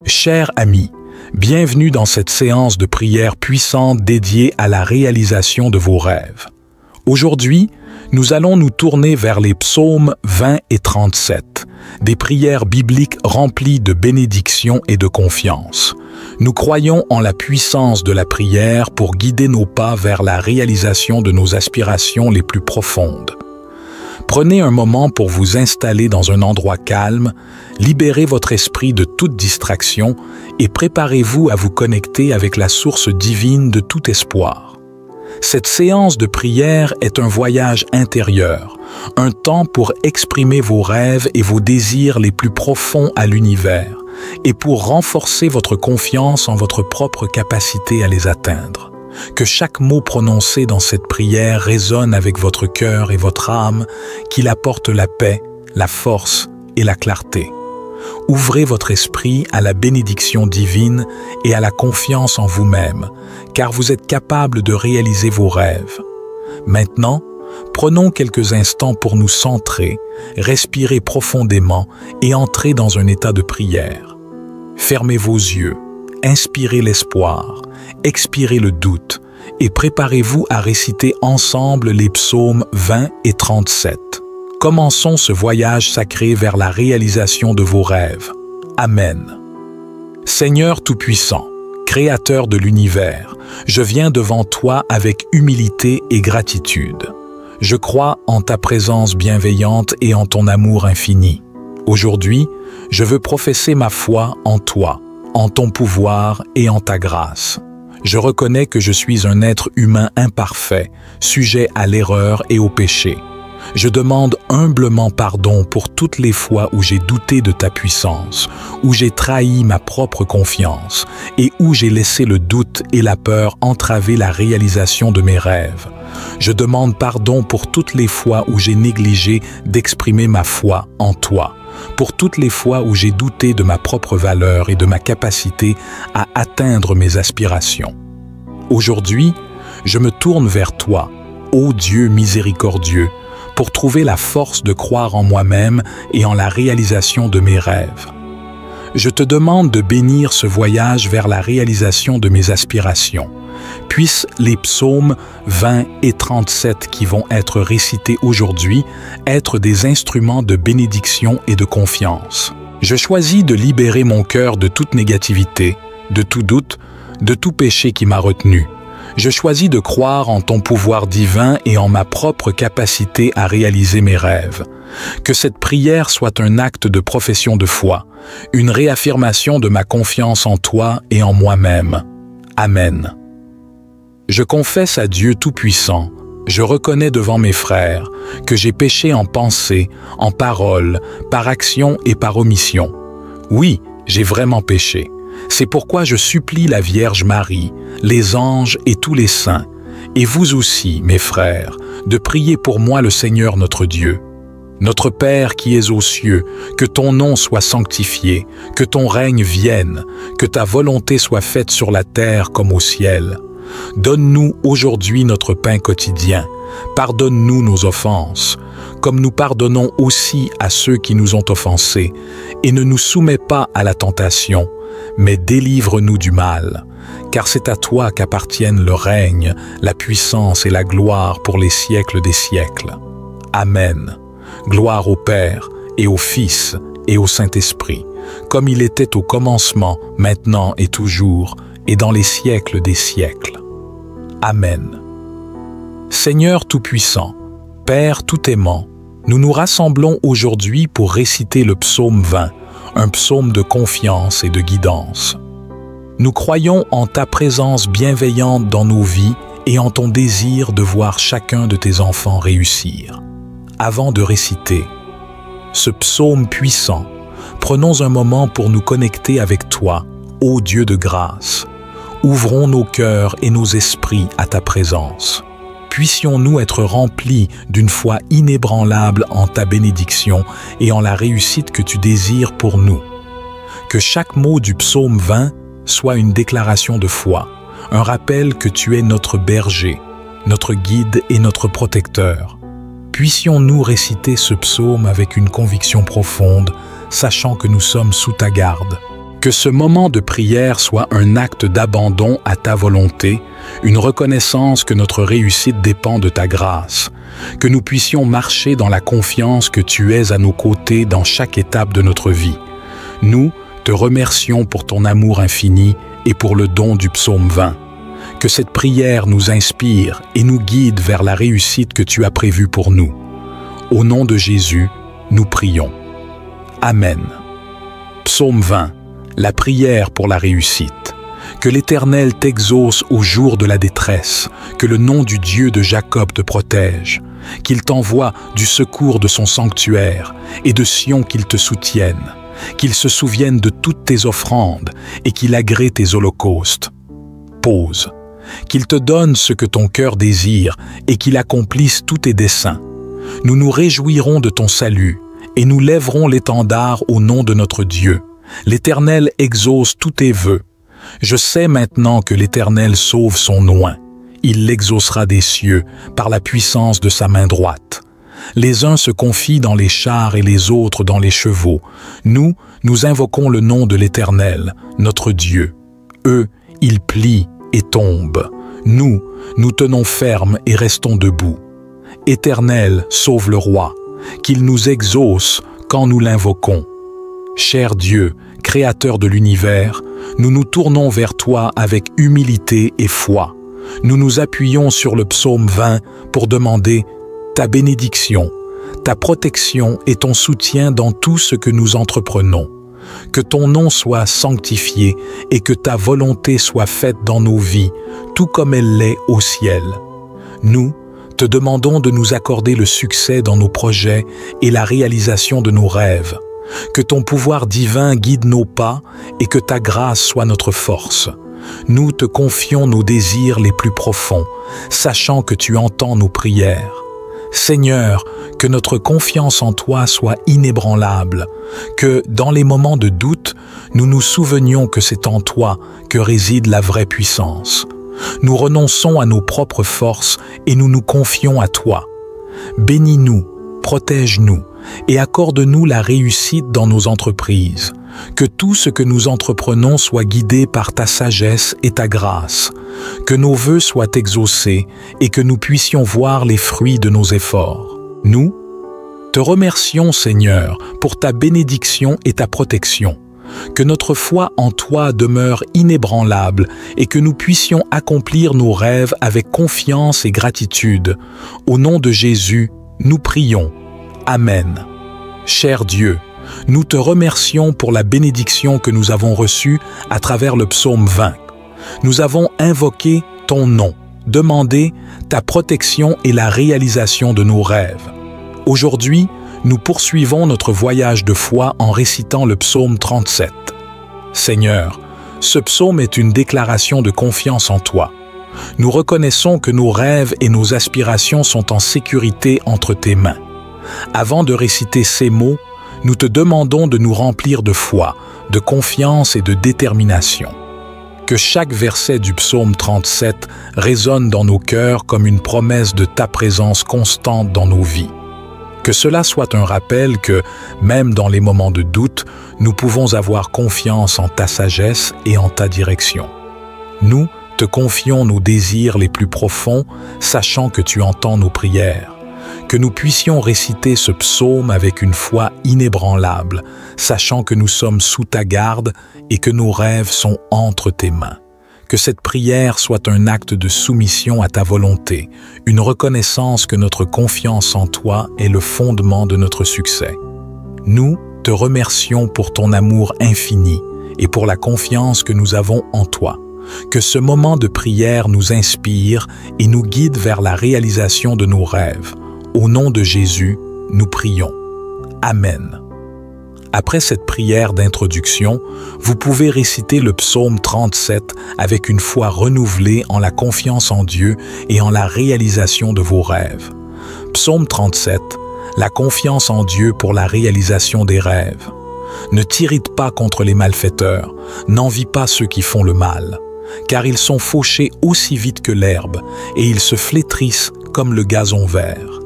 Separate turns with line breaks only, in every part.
Chers amis, bienvenue dans cette séance de prière puissante dédiée à la réalisation de vos rêves. Aujourd'hui, nous allons nous tourner vers les psaumes 20 et 37, des prières bibliques remplies de bénédictions et de confiance. Nous croyons en la puissance de la prière pour guider nos pas vers la réalisation de nos aspirations les plus profondes. Prenez un moment pour vous installer dans un endroit calme, libérez votre esprit de toute distraction et préparez-vous à vous connecter avec la source divine de tout espoir. Cette séance de prière est un voyage intérieur, un temps pour exprimer vos rêves et vos désirs les plus profonds à l'univers et pour renforcer votre confiance en votre propre capacité à les atteindre. Que chaque mot prononcé dans cette prière résonne avec votre cœur et votre âme, qu'il apporte la paix, la force et la clarté. Ouvrez votre esprit à la bénédiction divine et à la confiance en vous-même, car vous êtes capable de réaliser vos rêves. Maintenant, prenons quelques instants pour nous centrer, respirer profondément et entrer dans un état de prière. Fermez vos yeux, inspirez l'espoir, expirez le doute et préparez-vous à réciter ensemble les psaumes 20 et 37. Commençons ce voyage sacré vers la réalisation de vos rêves. Amen. Seigneur Tout-Puissant, Créateur de l'univers, je viens devant toi avec humilité et gratitude. Je crois en ta présence bienveillante et en ton amour infini. Aujourd'hui, je veux professer ma foi en toi, en ton pouvoir et en ta grâce. Je reconnais que je suis un être humain imparfait, sujet à l'erreur et au péché. Je demande humblement pardon pour toutes les fois où j'ai douté de ta puissance, où j'ai trahi ma propre confiance et où j'ai laissé le doute et la peur entraver la réalisation de mes rêves. Je demande pardon pour toutes les fois où j'ai négligé d'exprimer ma foi en toi, pour toutes les fois où j'ai douté de ma propre valeur et de ma capacité à atteindre mes aspirations. Aujourd'hui, je me tourne vers toi, ô Dieu miséricordieux, pour trouver la force de croire en moi-même et en la réalisation de mes rêves. Je te demande de bénir ce voyage vers la réalisation de mes aspirations. Puissent les psaumes 20 et 37 qui vont être récités aujourd'hui être des instruments de bénédiction et de confiance. Je choisis de libérer mon cœur de toute négativité, de tout doute, de tout péché qui m'a retenu. Je choisis de croire en ton pouvoir divin et en ma propre capacité à réaliser mes rêves. Que cette prière soit un acte de profession de foi, une réaffirmation de ma confiance en toi et en moi-même. Amen. Je confesse à Dieu Tout-Puissant, je reconnais devant mes frères que j'ai péché en pensée, en parole, par action et par omission. Oui, j'ai vraiment péché. C'est pourquoi je supplie la Vierge Marie, les anges et tous les saints, et vous aussi, mes frères, de prier pour moi le Seigneur notre Dieu. Notre Père qui es aux cieux, que ton nom soit sanctifié, que ton règne vienne, que ta volonté soit faite sur la terre comme au ciel. Donne-nous aujourd'hui notre pain quotidien. Pardonne-nous nos offenses, comme nous pardonnons aussi à ceux qui nous ont offensés, et ne nous soumets pas à la tentation, mais délivre-nous du mal, car c'est à toi qu'appartiennent le règne, la puissance et la gloire pour les siècles des siècles. Amen. Gloire au Père, et au Fils, et au Saint-Esprit, comme il était au commencement, maintenant et toujours, et dans les siècles des siècles. Amen. Seigneur Tout-Puissant, Père Tout-Aimant, nous nous rassemblons aujourd'hui pour réciter le psaume 20, un psaume de confiance et de guidance. Nous croyons en ta présence bienveillante dans nos vies et en ton désir de voir chacun de tes enfants réussir. Avant de réciter ce psaume puissant, prenons un moment pour nous connecter avec toi, ô Dieu de grâce. Ouvrons nos cœurs et nos esprits à ta présence. Puissions-nous être remplis d'une foi inébranlable en ta bénédiction et en la réussite que tu désires pour nous. Que chaque mot du psaume 20 soit une déclaration de foi, un rappel que tu es notre berger, notre guide et notre protecteur. Puissions-nous réciter ce psaume avec une conviction profonde, sachant que nous sommes sous ta garde. Que ce moment de prière soit un acte d'abandon à ta volonté, une reconnaissance que notre réussite dépend de ta grâce, que nous puissions marcher dans la confiance que tu es à nos côtés dans chaque étape de notre vie. Nous te remercions pour ton amour infini et pour le don du psaume 20. Que cette prière nous inspire et nous guide vers la réussite que tu as prévue pour nous. Au nom de Jésus, nous prions. Amen. Psaume 20. La prière pour la réussite. Que l'Éternel t'exauce au jour de la détresse, que le nom du Dieu de Jacob te protège, qu'il t'envoie du secours de son sanctuaire et de Sion qu'il te soutienne, qu'il se souvienne de toutes tes offrandes et qu'il agrée tes holocaustes. Pause. Qu'il te donne ce que ton cœur désire et qu'il accomplisse tous tes desseins. Nous nous réjouirons de ton salut et nous lèverons l'étendard au nom de notre Dieu. L'Éternel exauce tous tes vœux. Je sais maintenant que l'Éternel sauve son oint. Il l'exaucera des cieux par la puissance de sa main droite. Les uns se confient dans les chars et les autres dans les chevaux. Nous invoquons le nom de l'Éternel, notre Dieu. Eux, ils plient et tombent. Nous tenons ferme et restons debout. Éternel, sauve le roi, qu'il nous exauce quand nous l'invoquons. Cher Dieu, Créateur de l'univers, nous nous tournons vers toi avec humilité et foi. Nous nous appuyons sur le psaume 20 pour demander ta bénédiction, ta protection et ton soutien dans tout ce que nous entreprenons. Que ton nom soit sanctifié et que ta volonté soit faite dans nos vies, tout comme elle l'est au ciel. Nous te demandons de nous accorder le succès dans nos projets et la réalisation de nos rêves. Que ton pouvoir divin guide nos pas et que ta grâce soit notre force. Nous te confions nos désirs les plus profonds, sachant que tu entends nos prières. Seigneur, que notre confiance en toi soit inébranlable, que, dans les moments de doute, nous nous souvenions que c'est en toi que réside la vraie puissance. Nous renonçons à nos propres forces et nous nous confions à toi. Bénis-nous, protège-nous et accorde-nous la réussite dans nos entreprises. Que tout ce que nous entreprenons soit guidé par ta sagesse et ta grâce. Que nos vœux soient exaucés et que nous puissions voir les fruits de nos efforts. Nous te remercions, Seigneur, pour ta bénédiction et ta protection. Que notre foi en toi demeure inébranlable et que nous puissions accomplir nos rêves avec confiance et gratitude. Au nom de Jésus, nous prions. Amen. Cher Dieu, nous te remercions pour la bénédiction que nous avons reçue à travers le psaume 20. Nous avons invoqué ton nom, demandé ta protection et la réalisation de nos rêves. Aujourd'hui, nous poursuivons notre voyage de foi en récitant le psaume 37. Seigneur, ce psaume est une déclaration de confiance en toi. Nous reconnaissons que nos rêves et nos aspirations sont en sécurité entre tes mains. Avant de réciter ces mots, nous te demandons de nous remplir de foi, de confiance et de détermination. Que chaque verset du psaume 37 résonne dans nos cœurs comme une promesse de ta présence constante dans nos vies. Que cela soit un rappel que, même dans les moments de doute, nous pouvons avoir confiance en ta sagesse et en ta direction. Nous te confions nos désirs les plus profonds, sachant que tu entends nos prières. Que nous puissions réciter ce psaume avec une foi inébranlable, sachant que nous sommes sous ta garde et que nos rêves sont entre tes mains. Que cette prière soit un acte de soumission à ta volonté, une reconnaissance que notre confiance en toi est le fondement de notre succès. Nous te remercions pour ton amour infini et pour la confiance que nous avons en toi. Que ce moment de prière nous inspire et nous guide vers la réalisation de nos rêves. Au nom de Jésus, nous prions. Amen. Après cette prière d'introduction, vous pouvez réciter le psaume 37 avec une foi renouvelée en la confiance en Dieu et en la réalisation de vos rêves. Psaume 37, la confiance en Dieu pour la réalisation des rêves. Ne t'irrite pas contre les malfaiteurs, n'envie pas ceux qui font le mal, car ils sont fauchés aussi vite que l'herbe et ils se flétrissent comme le gazon vert.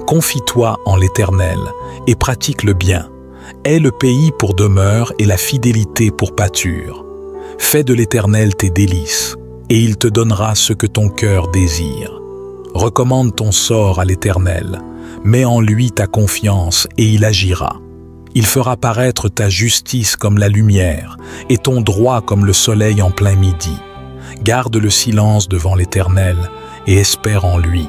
Confie-toi en l'Éternel et pratique le bien. Aie le pays pour demeure et la fidélité pour pâture. Fais de l'Éternel tes délices, et il te donnera ce que ton cœur désire. Recommande ton sort à l'Éternel, mets en lui ta confiance et il agira. Il fera paraître ta justice comme la lumière et ton droit comme le soleil en plein midi. Garde le silence devant l'Éternel et espère en lui.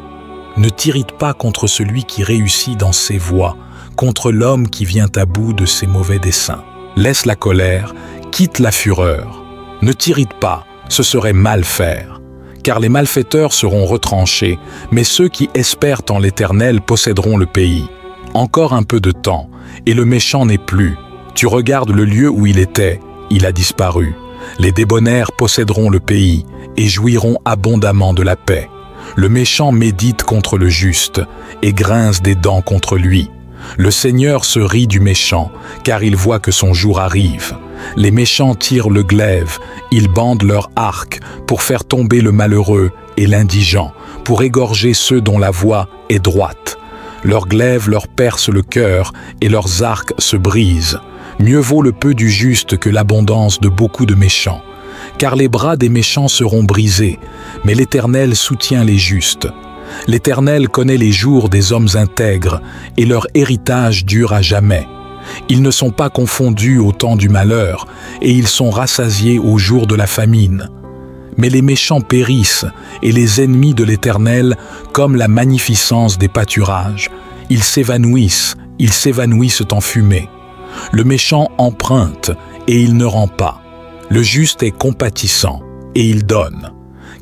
Ne t'irrite pas contre celui qui réussit dans ses voies, contre l'homme qui vient à bout de ses mauvais desseins. Laisse la colère, quitte la fureur. Ne t'irrite pas, ce serait mal faire. Car les malfaiteurs seront retranchés, mais ceux qui espèrent en l'Éternel posséderont le pays. Encore un peu de temps, et le méchant n'est plus. Tu regardes le lieu où il était, il a disparu. Les débonnaires posséderont le pays, et jouiront abondamment de la paix. Le méchant médite contre le juste, et grince des dents contre lui. Le Seigneur se rit du méchant, car il voit que son jour arrive. Les méchants tirent le glaive, ils bandent leur arc pour faire tomber le malheureux et l'indigent, pour égorger ceux dont la voie est droite. Leurs glaives leur percent le cœur et leurs arcs se brisent. Mieux vaut le peu du juste que l'abondance de beaucoup de méchants. Car les bras des méchants seront brisés, mais l'Éternel soutient les justes. L'Éternel connaît les jours des hommes intègres, et leur héritage dure à jamais. Ils ne sont pas confondus au temps du malheur, et ils sont rassasiés au jour de la famine. Mais les méchants périssent, et les ennemis de l'Éternel, comme la magnificence des pâturages. Ils s'évanouissent en fumée. Le méchant emprunte, et il ne rend pas. Le juste est compatissant, et il donne.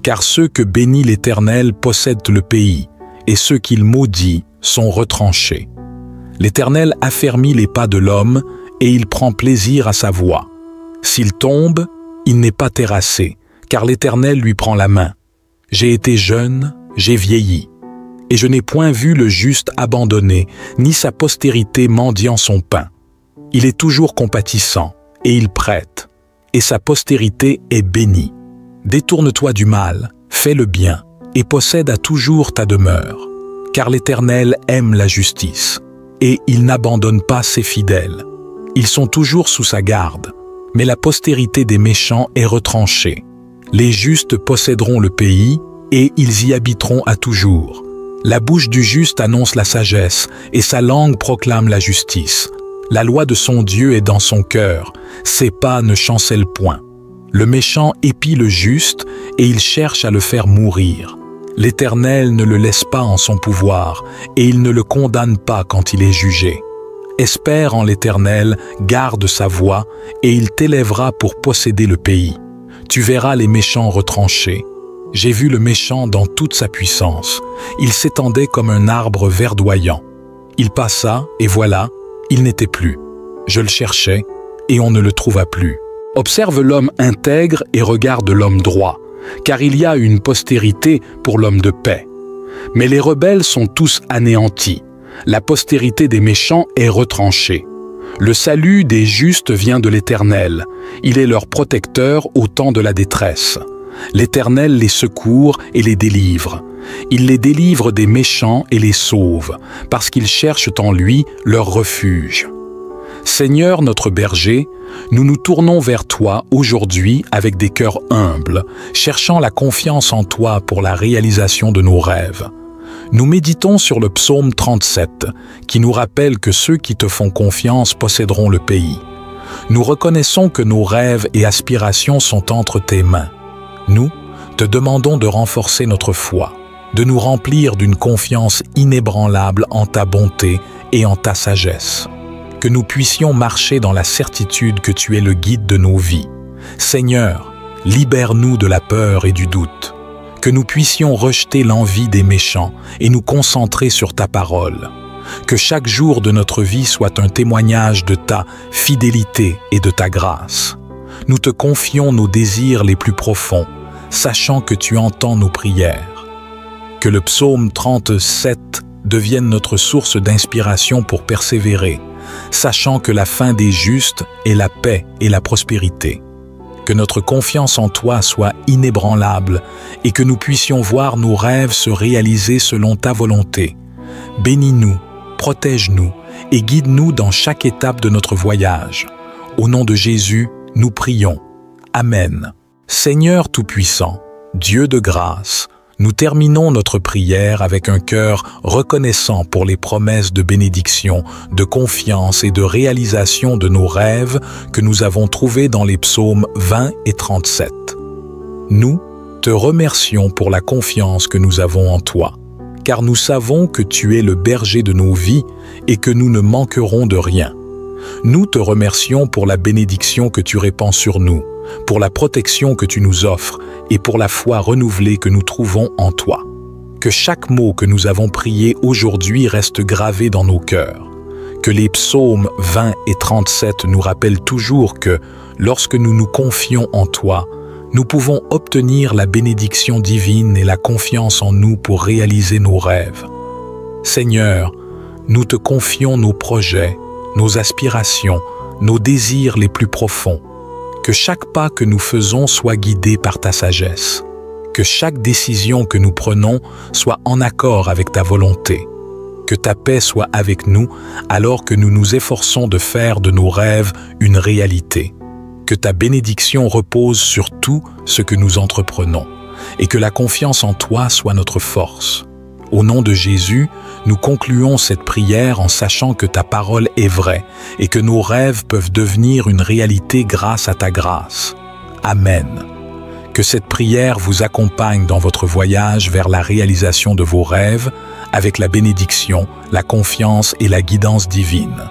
Car ceux que bénit l'Éternel possèdent le pays, et ceux qu'il maudit sont retranchés. L'Éternel affermit les pas de l'homme, et il prend plaisir à sa voie. S'il tombe, il n'est pas terrassé, car l'Éternel lui prend la main. J'ai été jeune, j'ai vieilli, et je n'ai point vu le juste abandonné, ni sa postérité mendiant son pain. Il est toujours compatissant, et il prête, et sa postérité est bénie. Détourne-toi du mal, fais le bien, et possède à toujours ta demeure. Car l'Éternel aime la justice, et il n'abandonne pas ses fidèles. Ils sont toujours sous sa garde, mais la postérité des méchants est retranchée. Les justes posséderont le pays, et ils y habiteront à toujours. La bouche du juste annonce la sagesse, et sa langue proclame la justice. La loi de son Dieu est dans son cœur, ses pas ne chancellent point. Le méchant épie le juste, et il cherche à le faire mourir. L'Éternel ne le laisse pas en son pouvoir, et il ne le condamne pas quand il est jugé. Espère en l'Éternel, garde sa voie, et il t'élèvera pour posséder le pays. Tu verras les méchants retranchés. J'ai vu le méchant dans toute sa puissance. Il s'étendait comme un arbre verdoyant. Il passa, et voilà, il n'était plus. Je le cherchais, et on ne le trouva plus. Observe l'homme intègre et regarde l'homme droit, car il y a une postérité pour l'homme de paix. Mais les rebelles sont tous anéantis. La postérité des méchants est retranchée. Le salut des justes vient de l'Éternel. Il est leur protecteur au temps de la détresse. L'Éternel les secourt et les délivre. Il les délivre des méchants et les sauve, parce qu'ils cherchent en lui leur refuge. Seigneur notre berger, nous nous tournons vers toi aujourd'hui avec des cœurs humbles, cherchant la confiance en toi pour la réalisation de nos rêves. Nous méditons sur le psaume 37, qui nous rappelle que ceux qui te font confiance posséderont le pays. Nous reconnaissons que nos rêves et aspirations sont entre tes mains. Nous te demandons de renforcer notre foi, de nous remplir d'une confiance inébranlable en ta bonté et en ta sagesse. Que nous puissions marcher dans la certitude que tu es le guide de nos vies. Seigneur, libère-nous de la peur et du doute. Que nous puissions rejeter l'envie des méchants et nous concentrer sur ta parole. Que chaque jour de notre vie soit un témoignage de ta fidélité et de ta grâce. Nous te confions nos désirs les plus profonds, sachant que tu entends nos prières. Que le psaume 37 devienne notre source d'inspiration pour persévérer, sachant que la fin des justes est la paix et la prospérité. Que notre confiance en toi soit inébranlable et que nous puissions voir nos rêves se réaliser selon ta volonté. Bénis-nous, protège-nous et guide-nous dans chaque étape de notre voyage. Au nom de Jésus, nous prions. Amen. Seigneur Tout-Puissant, Dieu de grâce, nous terminons notre prière avec un cœur reconnaissant pour les promesses de bénédiction, de confiance et de réalisation de nos rêves que nous avons trouvés dans les psaumes 20 et 37. Nous te remercions pour la confiance que nous avons en toi, car nous savons que tu es le berger de nos vies et que nous ne manquerons de rien. Nous te remercions pour la bénédiction que tu répands sur nous, pour la protection que tu nous offres et pour la foi renouvelée que nous trouvons en toi. Que chaque mot que nous avons prié aujourd'hui reste gravé dans nos cœurs. Que les psaumes 20 et 37 nous rappellent toujours que, lorsque nous nous confions en toi, nous pouvons obtenir la bénédiction divine et la confiance en nous pour réaliser nos rêves. Seigneur, nous te confions nos projets, nos aspirations, nos désirs les plus profonds. Que chaque pas que nous faisons soit guidé par ta sagesse. Que chaque décision que nous prenons soit en accord avec ta volonté. Que ta paix soit avec nous alors que nous nous efforçons de faire de nos rêves une réalité. Que ta bénédiction repose sur tout ce que nous entreprenons et que la confiance en toi soit notre force. Au nom de Jésus, nous concluons cette prière en sachant que ta parole est vraie et que nos rêves peuvent devenir une réalité grâce à ta grâce. Amen. Que cette prière vous accompagne dans votre voyage vers la réalisation de vos rêves avec la bénédiction, la confiance et la guidance divine.